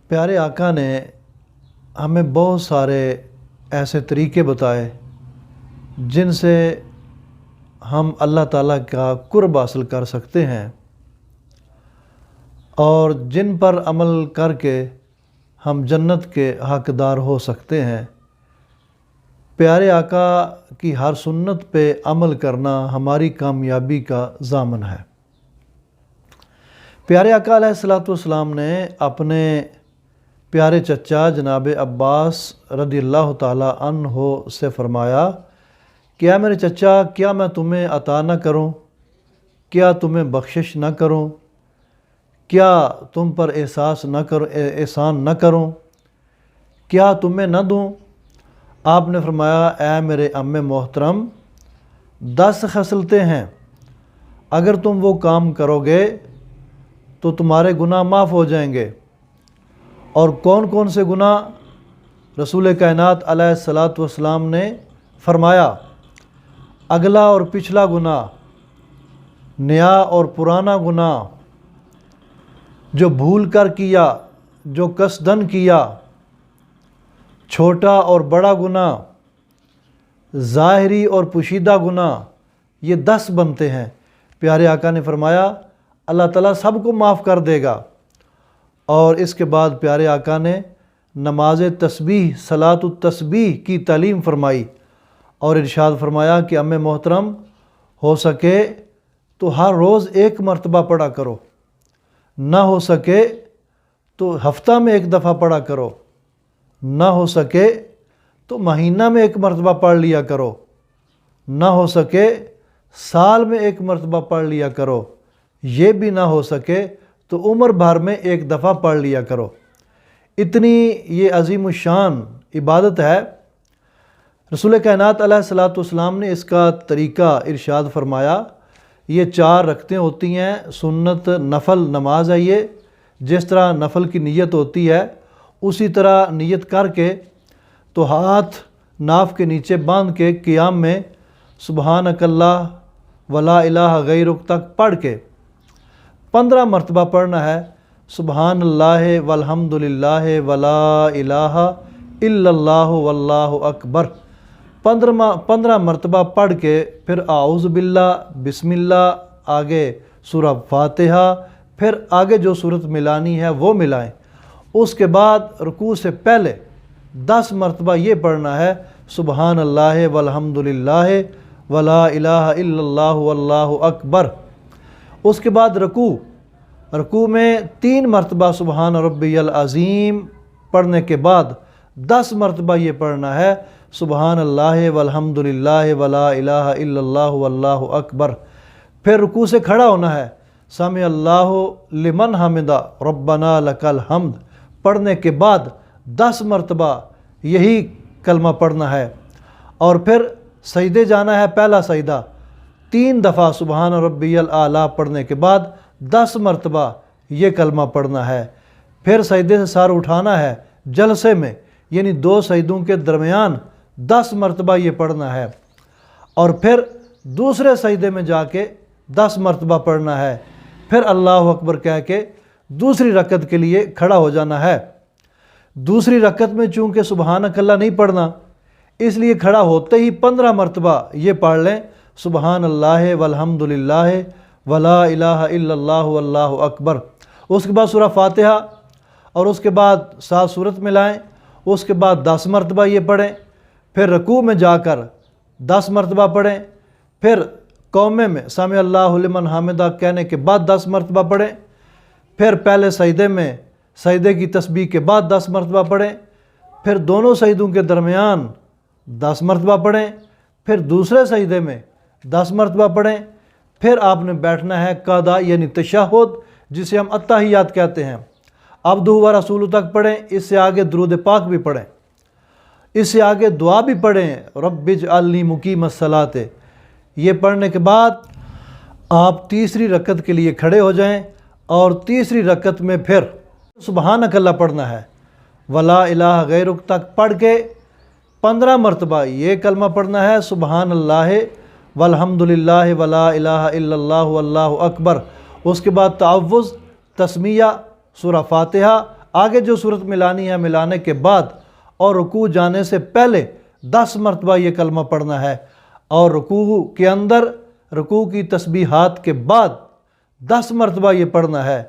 پیارے آقا نے ہمیں بہت سارے ایسے طریقے بتائے جن سے ہم اللہ تعالیٰ کا قرب حاصل کر سکتے ہیں اور جن پر عمل کر کے ہم جنت کے حقدار ہو سکتے ہیں۔ پیارے آقا کی ہر سنت پہ عمل کرنا ہماری کامیابی کا ضامن ہے۔ پیارے آقا علیہ الصلوۃ والسلام نے اپنے پیارے چچا جناب عباس رضی اللہ تعالیٰ عنہ سے فرمایا کہ اے میرے چچا، کیا میں تمہیں عطا نہ کروں؟ کیا تمہیں بخشش نہ کروں؟ کیا تم پر احسان نہ کروں؟ کیا تمہیں نہ دوں؟ آپ نے فرمایا، اے میرے عم محترم، 10 خصلتیں ہیں، اگر تم وہ کام کرو گے تو تمہارے گناہ معاف ہو جائیں گے۔ اور کون کون سے گناہ؟ رسول کائنات علیہ الصلوۃ والسلام نے فرمایا، اگلا اور پچھلا گناہ، نیا اور پرانا گناہ، جو بھول کر کیا، جو قصدن کیا، چھوٹا اور بڑا گناہ، ظاہری اور پوشیدہ گناہ، یہ 10 بنتے ہیں۔ پیارے آقا نے فرمایا اللہ تعالیٰ سب کو معاف کر دے گا۔ اور اس کے بعد پیارے آقا نے نماز تسبیح، صلاۃ التسبیح کی تعلیم فرمائی اور ارشاد فرمایا کہ عم محترم، ہو سکے تو ہر روز 1 مرتبہ پڑھا کرو، نہ ہو سکے تو ہفتہ میں 1 دفعہ پڑھا کرو، نہ ہو سکے تو مہینہ میں 1 مرتبہ پڑھ لیا کرو، نہ ہو سکے سال میں 1 مرتبہ پڑھ لیا کرو، یہ بھی نہ ہو سکے تو عمر بھر میں 1 دفعہ پڑھ لیا کرو۔ اتنی یہ عظیم الشان عبادت ہے۔ رسول کائنات علیہ الصلوۃ والسلام نے اس کا طریقہ ارشاد فرمایا، یہ 4 رکعتیں ہوتی ہیں، سنت نفل نماز ہے یہ۔ جس طرح نفل کی نیت ہوتی ہے اسی طرح نیت کر کے تو ہاتھ ناف کے نیچے باندھ کے قیام میں سبحانک اللہ ولا الہ غیرک تک پڑھ کے 15 مرتبہ پڑھنا ہے، سبحان اللہ والحمد للہ ولا الہ الا اللہ واللہ اکبر۔ 15 مرتبہ پڑھ کے پھر اعوذ باللہ، بسم اللہ، آگے سورہ فاتحہ، پھر آگے جو صورت ملانی ہے وہ ملائیں۔ اس کے بعد رکوع سے پہلے 10 مرتبہ یہ پڑھنا ہے، سبحان اللہ والحمد للہ ولا الہ الا اللہ واللہ اکبر۔ اس کے بعد رکوع میں 3 مرتبہ سبحان ربی العظیم پڑھنے کے بعد 10 مرتبہ یہ پڑھنا ہے، سبحان اللہ والحمد للہ ولا الہ الا اللہ واللہ اکبر۔ پھر رکوع سے کھڑا ہونا ہے، سمع اللہ لمن حمدہ ربنا لک الحمد پڑھنے کے بعد 10 مرتبہ یہی کلمہ پڑھنا ہے، اور پھر سجدے جانا ہے۔ پہلا سجدہ 3 دفعہ سبحان ربی الاعلیٰ پڑھنے کے بعد 10 مرتبہ یہ کلمہ پڑھنا ہے۔ پھر سجدے سے سر اٹھانا ہے جلسے میں، یعنی 2 سجدوں کے درمیان 10 مرتبہ یہ پڑھنا ہے، اور پھر دوسرے سجدے میں جا کے 10 مرتبہ پڑھنا ہے۔ پھر اللہ اکبر کہہ کے دوسری رکعت کے لیے کھڑا ہو جانا ہے۔ دوسری رکعت میں چونکہ سبحانک اللہ نہیں پڑھنا، اس لیے کھڑا ہوتے ہی 15 مرتبہ یہ پڑھ لیں، سبحان اللہ والحمد للہ ولا الہ الا اللہ واللہ اکبر۔ اس کے بعد سورہ فاتحہ اور اس کے بعد 7 سورت ملائیں، اس کے بعد 10 مرتبہ یہ پڑھیں، پھر رکوع میں جا کر 10 مرتبہ پڑھیں، پھر قومے میں سمع اللہ لمن حمدہ کہنے کے بعد 10 مرتبہ پڑھیں، پھر پہلے سجدے میں سجدے کی تسبیح کے بعد 10 مرتبہ پڑھیں، پھر دونوں سجدوں کے درمیان 10 مرتبہ پڑھیں، پھر دوسرے سجدے میں 10 مرتبہ پڑھیں، پھر آپ نے بیٹھنا ہے قعدہ یعنی تشہد، جسے ہم التحیات کہتے ہیں۔ عبدہ و رسولہ تک پڑھیں، اس سے آگے درود پاک بھی پڑھیں، اس سے آگے دعا بھی پڑھیں، رب اجعلنی مقیم الصلاۃ۔ یہ پڑھنے کے بعد آپ تیسری رکعت کے لیے کھڑے ہو جائیں، اور تیسری رکعت میں پھر سبحانک اللہ پڑھنا ہے، ولا الہ غیرک تک پڑھ کے 15 مرتبہ یہ کلمہ پڑھنا ہے، سبحان اللہ والحمد للہ ولا الہ الا اللہ واللہ اکبر۔ اس کے بعد تعوذ، تسمیہ، سورہ فاتحہ، آگے جو صورت ملانی ہے ملانے کے بعد اور رکوع جانے سے پہلے 10 مرتبہ یہ کلمہ پڑھنا ہے، اور رکوع کے اندر رکوع کی تسبیحات کے بعد 10 مرتبہ یہ پڑھنا ہے،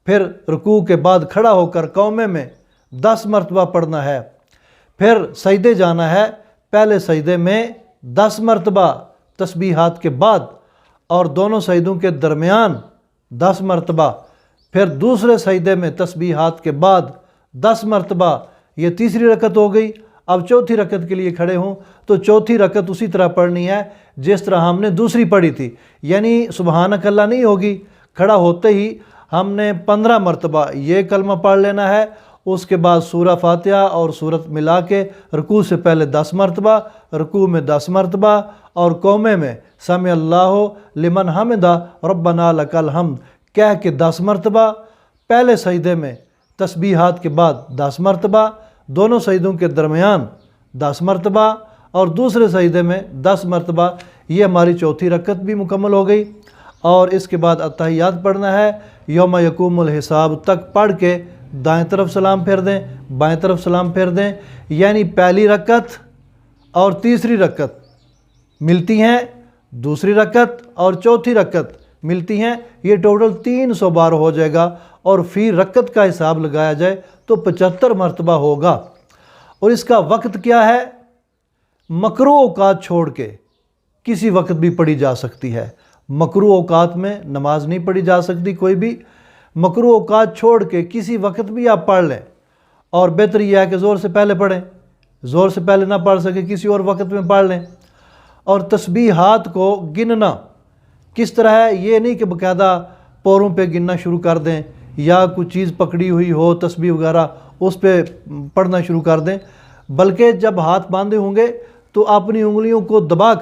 پھر رکوع کے بعد کھڑا ہو کر قومے میں 10 مرتبہ پڑھنا ہے، پھر سجدے جانا ہے، پہلے سجدے میں 10 مرتبہ تسبیحات کے بعد اور دونوں سجدوں کے درمیان 10 مرتبہ، پھر دوسرے سجدے میں تسبیحات کے بعد 10 مرتبہ۔ یہ تیسری رکعت ہو گئی۔ اب چوتھی رکعت کے لیے کھڑے ہوں تو چوتھی رکعت اسی طرح پڑھنی ہے جس طرح ہم نے دوسری پڑھی تھی، یعنی سبحانک اللہ نہیں ہوگی، کھڑا ہوتے ہی ہم نے 15 مرتبہ یہ کلمہ پڑھ لینا ہے، اس کے بعد سورہ فاتحہ اور سورت ملا کے رکوع سے پہلے 10 مرتبہ، رکوع میں 10 مرتبہ، اور قومے میں سمع اللہ لمن حمدہ ربنا لک الحمد کہہ کے 10 مرتبہ، پہلے سجدے میں تسبیحات کے بعد 10 مرتبہ، دونوں سجدوں کے درمیان 10 مرتبہ اور دوسرے سجدے میں 10 مرتبہ۔ یہ ہماری چوتھی رکعت بھی مکمل ہو گئی، اور اس کے بعد اتحیات پڑھنا ہے، یوم یقوم الحساب تک پڑھ کے دائیں طرف سلام پھیر دیں، بائیں طرف سلام پھیر دیں، یعنی پہلی رکعت اور تیسری رکعت ملتی ہیں، دوسری رکعت اور چوتھی رکعت ملتی ہیں، یہ ٹوٹل 300 بار ہو جائے گا، اور فی رکعت کا حساب لگایا جائے تو 75 مرتبہ ہوگا۔ اور اس کا وقت کیا ہے؟ مکروہ اوقات چھوڑ کے کسی وقت بھی پڑھی جا سکتی ہے۔ مکروہ اوقات میں نماز نہیں پڑھی جا سکتی کوئی بھی، مکروہ اوقات چھوڑ کے کسی وقت بھی آپ پڑھ لیں، اور بہتر یہ ہے کہ زور سے پہلے پڑھیں، زور سے پہلے نہ پڑھ سکے کسی اور وقت میں پڑھ لیں۔ اور تسبیحات کو گننا کس طرح ہے؟ یہ نہیں کہ باقاعدہ پوروں پہ گننا شروع کر دیں، یا کوئی چیز پکڑی ہوئی ہو تسبیح وغیرہ اس پہ پڑھنا شروع کر دیں، بلکہ جب ہاتھ باندھے ہوں گے تو اپنی انگلیوں کو دبا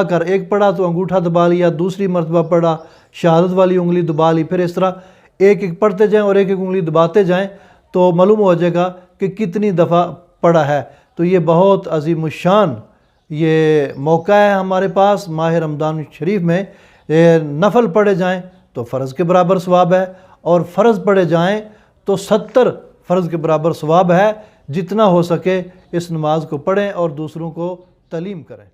کر ایک پڑھا تو انگوٹھا دبا لیا، دوسری مرتبہ پڑھا شہادت والی انگلی دبا لی، پھر اس طرح ایک ایک پڑھتے جائیں اور ایک ایک انگلی دباتے جائیں تو معلوم ہو جائے گا کہ کتنی دفعہ پڑھا ہے۔ تو یہ بہت عظیم الشان یہ موقع ہے ہمارے پاس ماہ رمضان شریف میں، نفل پڑھے جائیں تو فرض کے برابر ثواب ہے، اور فرض پڑھے جائیں تو 70 فرض کے برابر ثواب ہے۔ جتنا ہو سکے اس نماز کو پڑھیں اور دوسروں کو تعلیم کریں۔